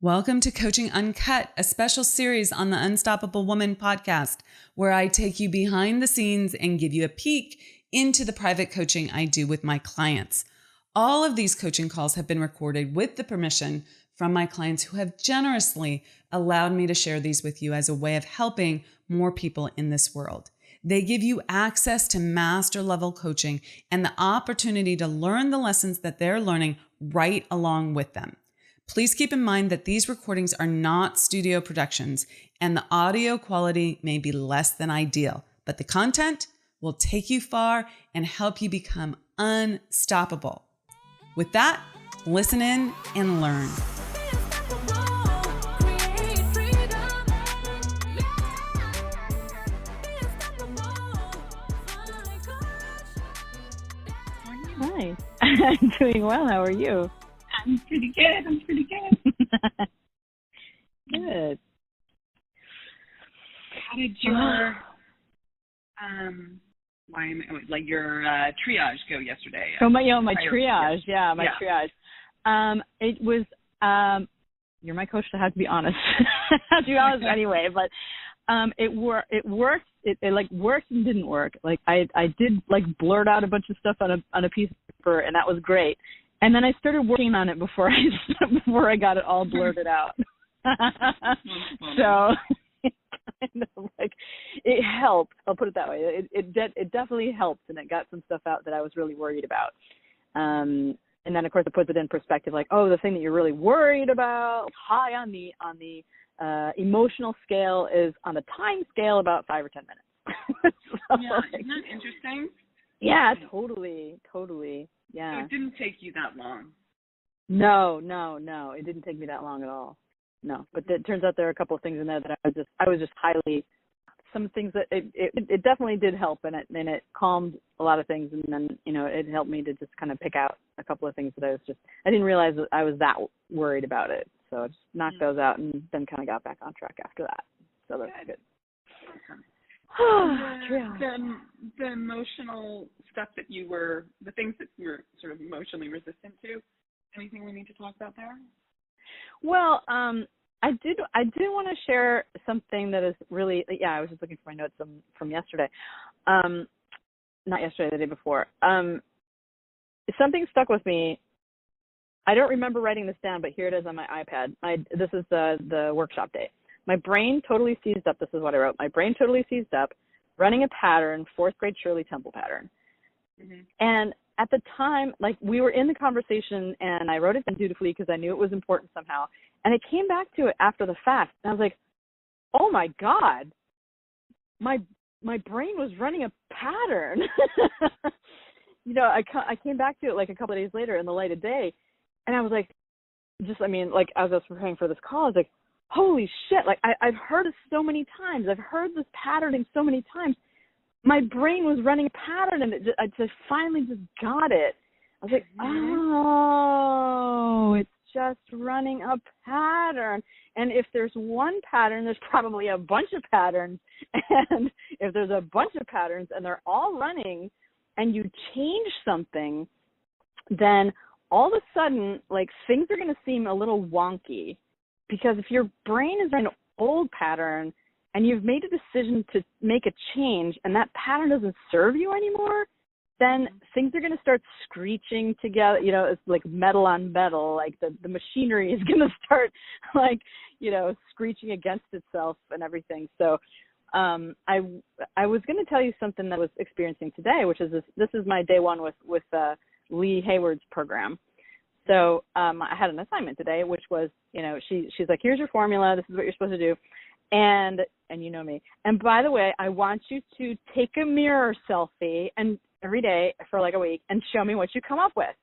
Welcome to Coaching Uncut, a special series on the Unstoppable Woman podcast, where I take you behind the scenes and give you a peek into the private coaching I do with my clients. All of these coaching calls have been recorded with the permission from my clients who have generously allowed me to share these with you as a way of helping more people in this world. They give you access to master level coaching and the opportunity to learn the lessons that they're learning right along with them. Please keep in mind that these recordings are not studio productions and the audio quality may be less than ideal, but the content will take you far and help you become unstoppable. With that, listen in and learn. Hi, I'm doing well. How are you? I'm pretty good. Good. How did your your triage go yesterday? Oh my triage. Yeah, my triage. It was. You're my coach, so I have to be honest. I have to be honest anyway. But it worked. It worked and didn't work. Like I did blurt out a bunch of stuff on a piece of paper, and that was great. And then I started working on it before I got it all blurted out. So it kind of it helped. I'll put it that way. It definitely helped, and it got some stuff out that I was really worried about. And then of course it puts it in perspective, the thing that you're really worried about, high on the emotional scale, is on the time scale about 5 or 10 minutes. So, yeah, isn't that interesting? Yeah, totally. Yeah. So it didn't take you that long. No. It didn't take me that long at all. No, but it turns out there are a couple of things in there that I was just highly. Some things that it definitely did help, and it calmed a lot of things, and then it helped me to just kind of pick out a couple of things that I didn't realize that I was that worried about it. So I just knocked those out, and then kind of got back on track after that. So that's good. The emotional stuff the things that you were sort of emotionally resistant to, anything we need to talk about there? Well, I do want to share something that is really, I was just looking for my notes from yesterday. Not yesterday, the day before. Something stuck with me. I don't remember writing this down, but here it is on my iPad. This is the workshop day. My brain totally seized up. This is what I wrote. My brain totally seized up, running a pattern, 4th grade Shirley Temple pattern. Mm-hmm. And at the time, we were in the conversation, and I wrote it down dutifully because I knew it was important somehow. And I came back to it after the fact, and I was like, oh my God, my brain was running a pattern. I came back to it a couple of days later in the light of day, and I was like, as I was preparing for this call, I was like, holy shit, I've heard it so many times. I've heard this patterning so many times. My brain was running a pattern, and I just finally just got it. I was like, oh, it's just running a pattern. And if there's one pattern, there's probably a bunch of patterns. And if there's a bunch of patterns and they're all running and you change something, then all of a sudden, things are going to seem a little wonky. Because if your brain is in an old pattern and you've made a decision to make a change and that pattern doesn't serve you anymore, then things are going to start screeching together. It's like metal on metal. The machinery is going to start screeching against itself and everything. So I was going to tell you something that I was experiencing today, which is this is my day one with Lee Hayward's program. So I had an assignment today, which was, she's like, here's your formula. This is what you're supposed to do. And you know me. And by the way, I want you to take a mirror selfie and every day for a week and show me what you come up with.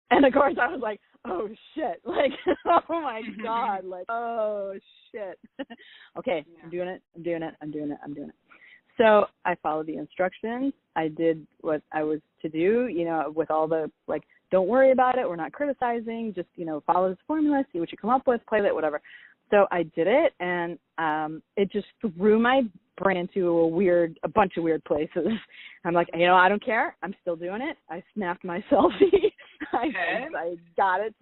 And of course I was like, oh shit. Oh my God. Oh shit. Okay. Yeah. I'm doing it. So I followed the instructions. I did what I was to do, with all the, don't worry about it. We're not criticizing. Just, follow this formula, see what you come up with, play it, whatever. So I did it, and it just threw my brain into a bunch of weird places. I'm like, I don't care. I'm still doing it. I snapped my selfie. I got it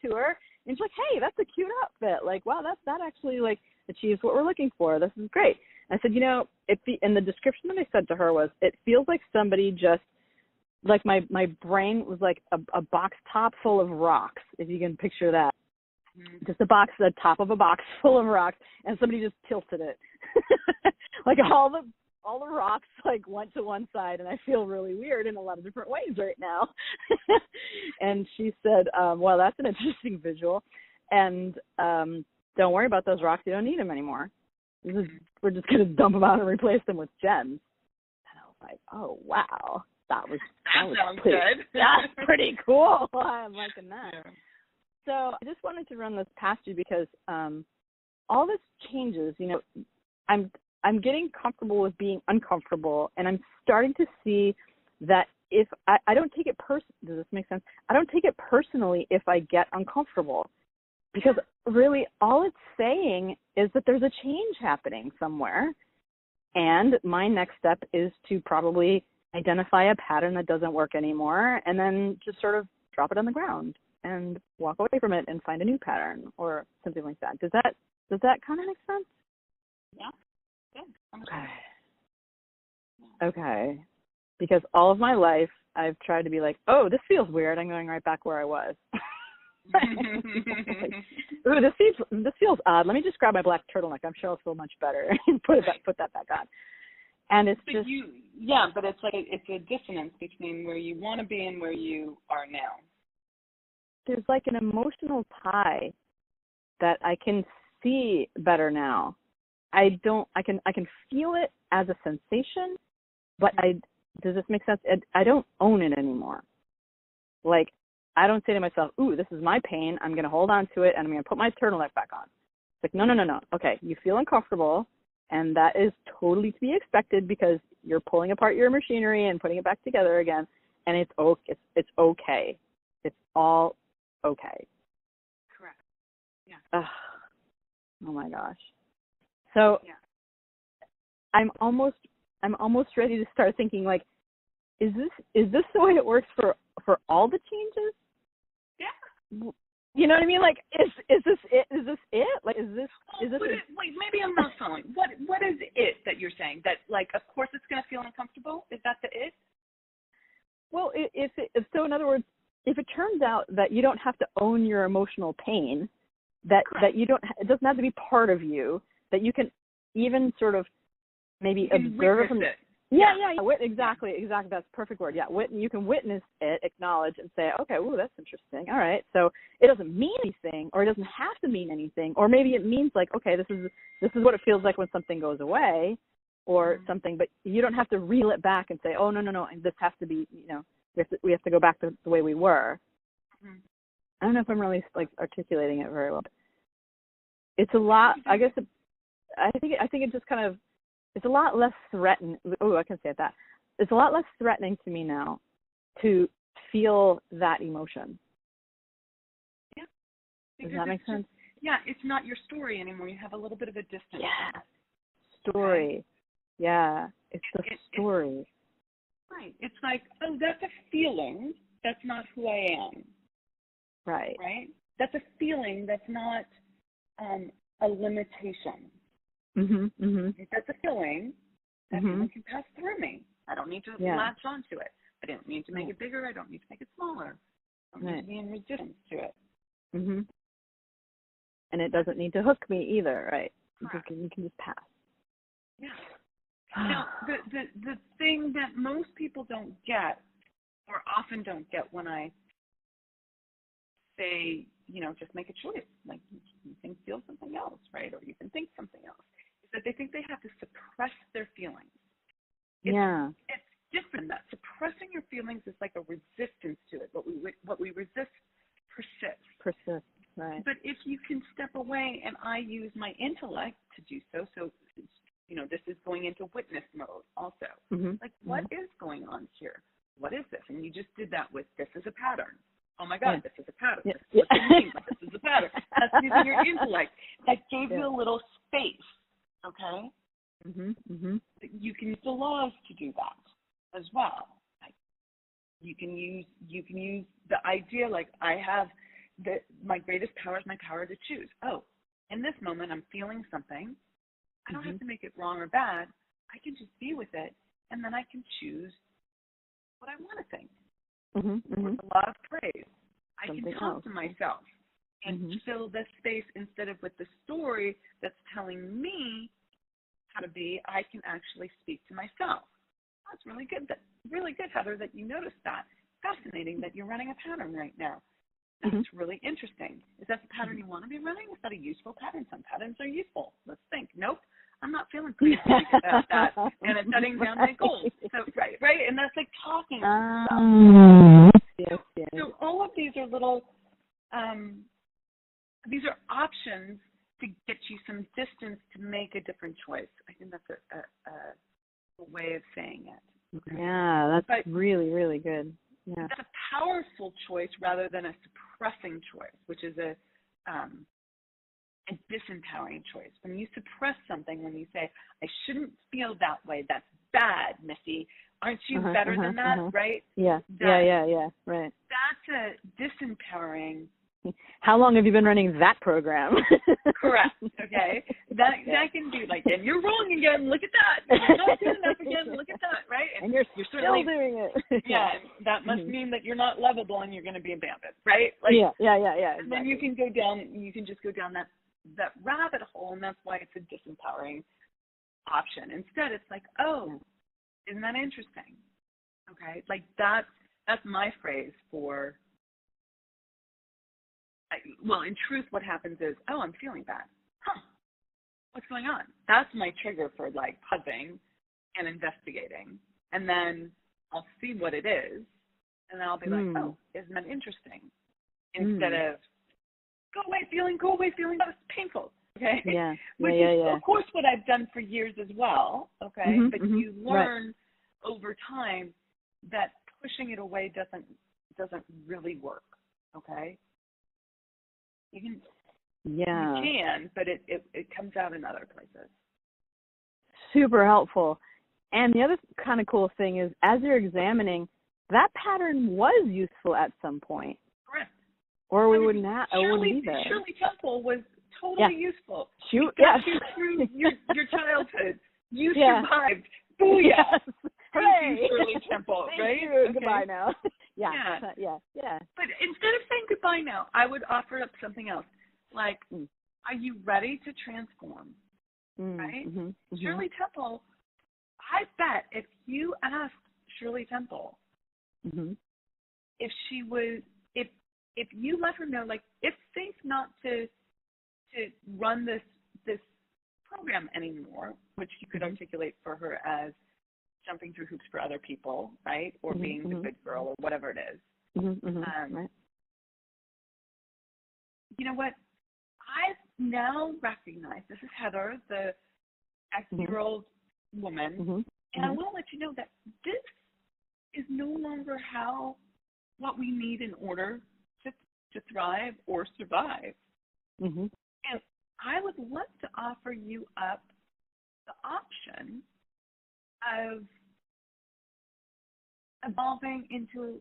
to her, and she's like, hey, that's a cute fit. Like, wow, that actually like achieves what we're looking for. This is great. And I said, and the description that I said to her was, it feels like somebody just, like my brain was like a box top full of rocks, if you can picture that. Mm-hmm. Just the top of a box full of rocks, and somebody just tilted it. Like all the rocks like went to one side, and I feel really weird in a lot of different ways right now. And she said, well, that's an interesting visual. And don't worry about those rocks. You don't need them anymore. We're just going to dump them out and replace them with gems. And I was like, oh, wow. That sounds good. That's pretty cool. I'm liking that. Yeah. So I just wanted to run this past you because all this changes. I'm getting comfortable with being uncomfortable, and I'm starting to see that if I don't take it does this make sense? I don't take it personally if I get uncomfortable, because really all it's saying is that there's a change happening somewhere, and my next step is to probably identify a pattern that doesn't work anymore, and then just sort of drop it on the ground and walk away from it and find a new pattern or something like that. Does that kind of make sense? Yeah. Okay. Because all of my life I've tried to be like, oh, this feels weird. I'm going right back where I was. Like, ooh, this feels odd. Let me just grab my black turtleneck. I'm sure I'll feel much better and put that back on. And it's but but it's like it's a dissonance between where you want to be and where you are now. There's like an emotional tie that I can see better now. I can feel it as a sensation, but does this make sense? I don't own it anymore. Like, I don't say to myself, ooh, this is my pain. I'm going to hold on to it, and I'm going to put my turtleneck back on. It's like, no. Okay, you feel uncomfortable, and that is totally to be expected because you're pulling apart your machinery and putting it back together again, and it's okay. It's all okay. Correct. Yeah. Oh my gosh. So I'm almost ready to start thinking, like, is this the way it works for all the changes? Yeah. You know what I mean? Like, is this it? Is this it? Like, is this? Wait, maybe I'm not following. What is it that you're saying? That, like, of course it's going to feel uncomfortable? Is that the it? Well, so in other words, if it turns out that you don't have to own your emotional pain, that you don't, it doesn't have to be part of you, that you can even sort of maybe observe it from it. Yeah. Exactly. That's the perfect word. Yeah, you can witness it, acknowledge, and say, okay, ooh, that's interesting. All right, so it doesn't mean anything, or it doesn't have to mean anything, or maybe it means like, okay, this is what it feels like when something goes away, or something. But you don't have to reel it back and say, oh no, this has to be, we have to go back to the way we were. Mm-hmm. I don't know if I'm really like articulating it very well. It's a lot. I guess. I think it just kind of. It's a lot less threatening. Oh, I can say that. It's a lot less threatening to me now to feel that emotion. Yeah. Does that make sense? It's not your story anymore. You have a little bit of a distance. Yeah. Story. Okay. Yeah. It's the story. Right. It's like, oh, that's a feeling. That's not who I am. Right. Right? That's a feeling. That's not a limitation. That's a feeling. That feeling can pass through me. I don't need to latch onto it. I don't need to make it bigger. I don't need to make it smaller. I don't need to be in resistance to it. And it doesn't need to hook me either, right? You can just pass. Yeah. Now, the thing that most people don't get, or often don't get when I say, just make a choice. Like, you can feel something else, right? Or you can think something else. That they think they have to suppress their feelings. It's different. That suppressing your feelings is like a resistance to it. What we resist persists. Right. But if you can step away, and I use my intellect to do so, this is going into witness mode also. Like, what is going on here? What is this? And you just did that with, this is a pattern. Oh my God, this is a pattern. This is what you mean. This is a pattern. That's using your intellect. That gave you a little space. Okay. You can use the laws to do that as well. Like, you can use the idea, like, I have my greatest power is my power to choose. Oh, in this moment, I'm feeling something. I don't have to make it wrong or bad. I can just be with it, and then I can choose what I want to think. With a lot of praise, I can talk to myself and fill this space instead of with the story that's telling me how to be. I can actually speak to myself. That's really good. Really good, Heather, that you noticed that. Fascinating that you're running a pattern right now. That's really interesting. Is that the pattern you want to be running? Is that a useful pattern? Some patterns are useful. Let's think. Nope. I'm not feeling crazy about that. And it's setting down my goals. So, right. And that's like talking about stuff. Yes. So all of these are little, these are options to get you some distance to make a different choice. I think that's a way of saying it. Okay? Yeah, that's really, really good. Yeah. That's a powerful choice rather than a suppressing choice, which is a disempowering choice. When you suppress something, when you say, I shouldn't feel that way, that's bad, Missy. Aren't you better than that, right? Yeah, right. That's a disempowering. How long have you been running that program? Correct, okay? That can be like, and you're wrong again, look at that. You're not good enough again, look at that, right? And you're still doing it. Yeah, that must mean that you're not lovable and you're going to be abandoned, right? Like, yeah. And exactly. then you can just go down that rabbit hole, and that's why it's a disempowering option. Instead, it's like, oh, isn't that interesting? Okay, like that's my phrase for. Well, in truth, what happens is, oh, I'm feeling bad. Huh? What's going on? That's my trigger for like pausing and investigating, and then I'll see what it is, and then I'll be like, oh, isn't that interesting? Instead of go away feeling, that was painful. Okay. Yeah. Which is, of course, what I've done for years as well. Okay. But you learn over time that pushing it away doesn't really work. Okay. You can, but it comes out in other places. Super helpful. And the other kind of cool thing is, as you're examining, that pattern was useful at some point. Correct. Or we wouldn't be there. Shirley Temple was totally useful. You through your childhood. You survived. Booyah. Yes. Thank you, Shirley Temple. Thank you. Okay. Goodbye now. Yeah. But instead of saying goodbye now, I would offer up something else. Like, are you ready to transform? Right? Shirley Temple, I bet if you asked Shirley Temple if she was, if you let her know, like, it's safe not to run this program anymore, which you could articulate for her as jumping through hoops for other people, right? Or being the good girl or whatever it is. Right. You know what? I've now recognized, this is Heather, the X-year-old woman, and I want to let you know that this is no longer what we need in order to thrive or survive. And I would love to offer you up the option of evolving into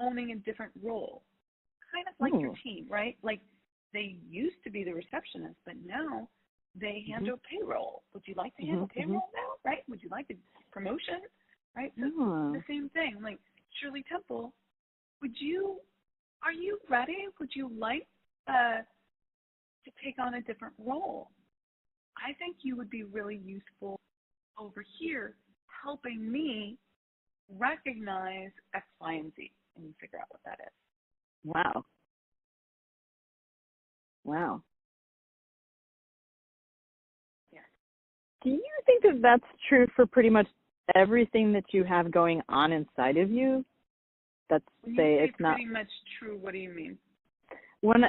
owning a different role, kind of like your team, right? Like, they used to be the receptionist, but now they handle payroll. Would you like to handle payroll now, right? Would you like a promotion, right? So the same thing. Like, Shirley Temple, are you ready? Would you like to take on a different role? I think you would be really useful over here helping me recognize X, Y, and Z and figure out what that is. Wow. Yeah. Do you think that that's true for pretty much everything that you have going on inside of you? That's when say you say it's not pretty much true. What do you mean? When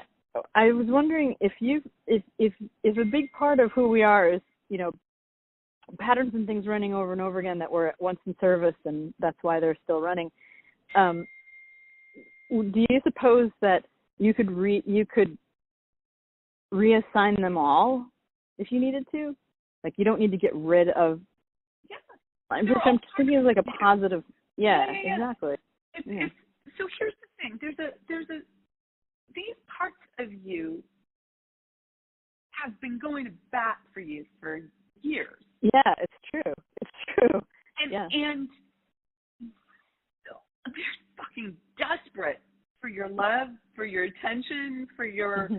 I was wondering if a big part of who we are is, patterns and things running over and over again that were once in service, and that's why they're still running. Do you suppose that you could reassign them all if you needed to? Like, you don't need to get rid of. Yeah. I'm thinking of like a positive. Yeah. Exactly. So here's the thing. these parts of you have been going to bat for you for years. Yeah, it's true. It's true. And they're fucking desperate for your love, for your attention, for your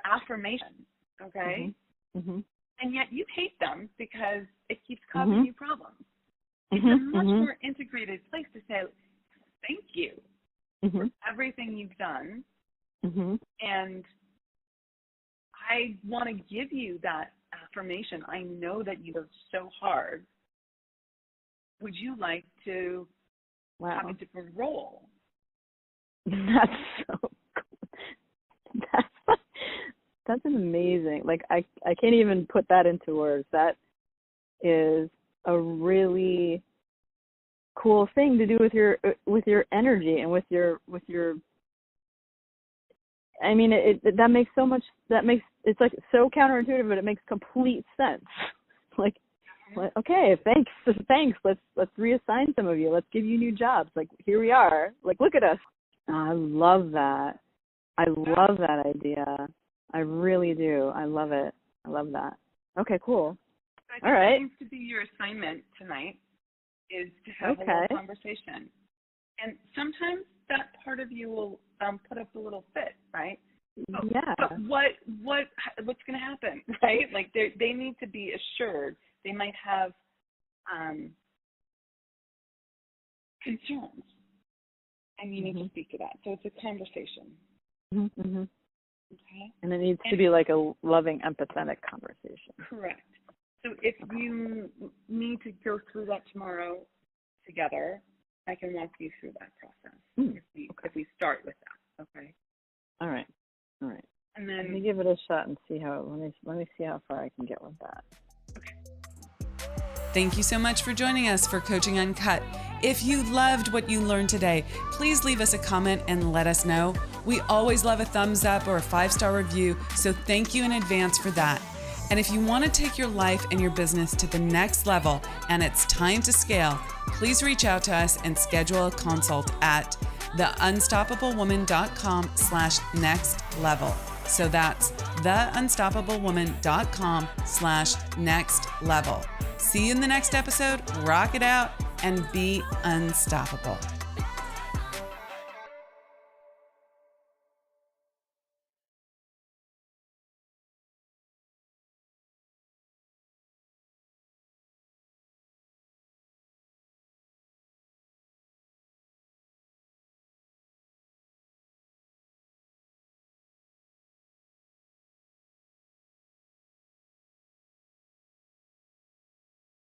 affirmation. Okay? And yet you hate them because it keeps causing you problems. It's a much more integrated place to say, thank you for everything you've done. And I want to give you that affirmation. I know that you worked so hard. Would you like to have a different role? That's so cool. That's an amazing. Like, I can't even put that into words. That is a really cool thing to do with your energy and with your I mean, that makes it's like so counterintuitive, but it makes complete sense. Like, okay, thanks. Let's reassign some of you. Let's give you new jobs. Like, here we are. Like, look at us. I love that. I love that idea. I really do. I love it. I love that. Okay, cool. All right. That seems to be your assignment tonight, is to have a little conversation. And sometimes that part of you will put up a little fit, right? Yeah. But what's going to happen, right? Like, they need to be assured. They might have concerns, and you need to speak to that. So it's a conversation. Okay. And it needs to be like a loving, empathetic conversation. Correct. So if you need to go through that tomorrow together, I can walk you through that process if we start with that. Okay. All right. And then let me give it a shot and see let me see how far I can get with that. Okay. Thank you so much for joining us for Coaching Uncut. If you loved what you learned today, please leave us a comment and let us know. We always love a thumbs up or a 5-star review, so thank you in advance for that. And if you want to take your life and your business to the next level and it's time to scale, please reach out to us and schedule a consult at theunstoppablewoman.com/next level. So that's theunstoppablewoman.com/next level. See you in the next episode. Rock it out and be unstoppable.